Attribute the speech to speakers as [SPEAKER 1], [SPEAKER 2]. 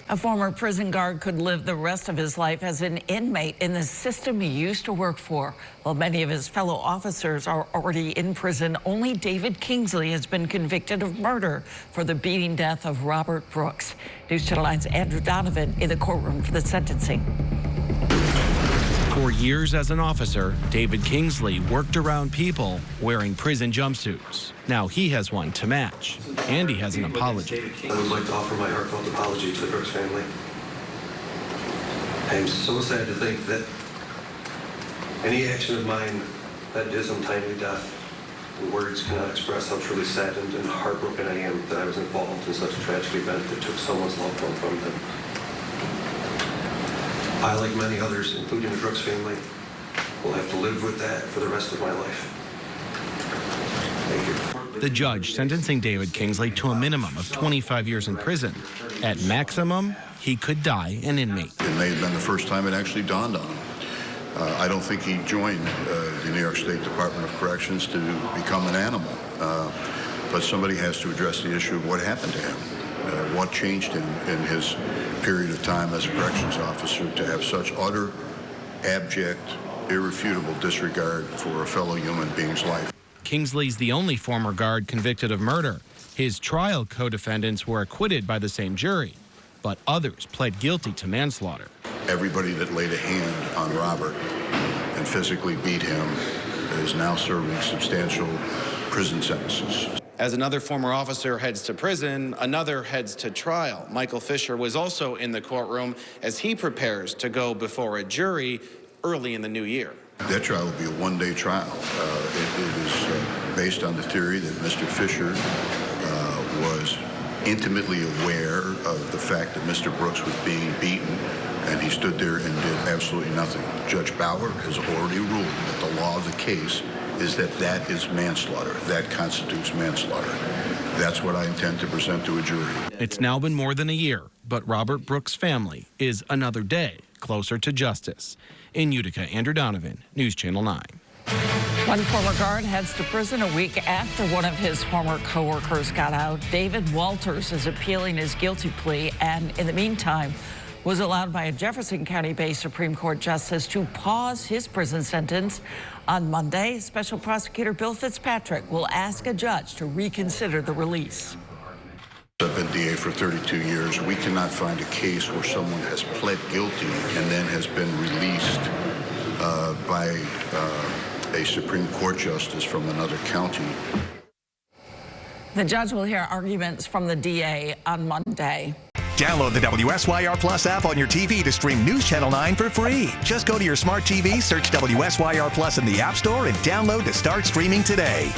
[SPEAKER 1] A former prison guard could live the rest of his life as an inmate in the system he used to work for. While many of his fellow officers are already in prison, only David Kingsley has been convicted of murder for the beating death of Robert Brooks. News Channel 9's Andrew Donovan in the courtroom for the sentencing.
[SPEAKER 2] For years as an officer, David Kingsley worked around people wearing prison jumpsuits. Now he has one to match, and he has an apology.
[SPEAKER 3] I would like to offer my heartfelt apology to the Brooks family. I am so sad to think that any action of mine that is untimely death, words cannot express how truly saddened and heartbroken I am that I was involved in such a tragic event that took someone's loved one from them. I, like many others, including the Brooks family, will have to live with that for the rest of my life. Thank you.
[SPEAKER 2] The judge sentencing David Kingsley to a minimum of 25 years in prison. At maximum, he could die an inmate.
[SPEAKER 4] It may have been the first time it actually dawned on him. I don't think he joined the New York State Department of Corrections to become an animal. But somebody has to address the issue of what happened to him. What changed him in his period of time as a corrections officer to have such utter, abject, irrefutable disregard for a fellow human being's life.
[SPEAKER 2] Kingsley's the only former guard convicted of murder. His trial co-defendants were acquitted by the same jury, but others pled guilty to manslaughter.
[SPEAKER 4] Everybody that laid a hand on Robert and physically beat him is now serving substantial prison sentences.
[SPEAKER 2] As another former officer heads to prison, another heads to trial. Michael Fisher was also in the courtroom as he prepares to go before a jury early in the new year.
[SPEAKER 4] That trial will be a one-day trial. It is based on the theory that Mr. Fisher was intimately aware of the fact that Mr. Brooks was being beaten, and he stood there and did absolutely nothing. Judge Bauer has already ruled that the law of the case is that that is manslaughter. That constitutes manslaughter. That's what I intend to present to a jury.
[SPEAKER 2] It's now been more than a year, but Robert Brooks' family is another day closer to justice. In Utica, Andrew Donovan, News Channel 9.
[SPEAKER 1] One former guard heads to prison a week after one of his former coworkers got out. David Walters is appealing his guilty plea and, in the meantime, was allowed by a Jefferson County-based Supreme Court justice to pause his prison sentence. On Monday, Special Prosecutor Bill Fitzpatrick will ask a judge to reconsider the release.
[SPEAKER 4] I've been DA for 32 years. We cannot find a case where someone has pled guilty and then has been released by a Supreme Court justice from another county.
[SPEAKER 1] The judge will hear arguments from the DA on Monday.
[SPEAKER 5] Download the WSYR Plus app on your TV to stream News Channel 9 for free. Just go to your smart TV, search WSYR Plus in the App Store, and download to start streaming today.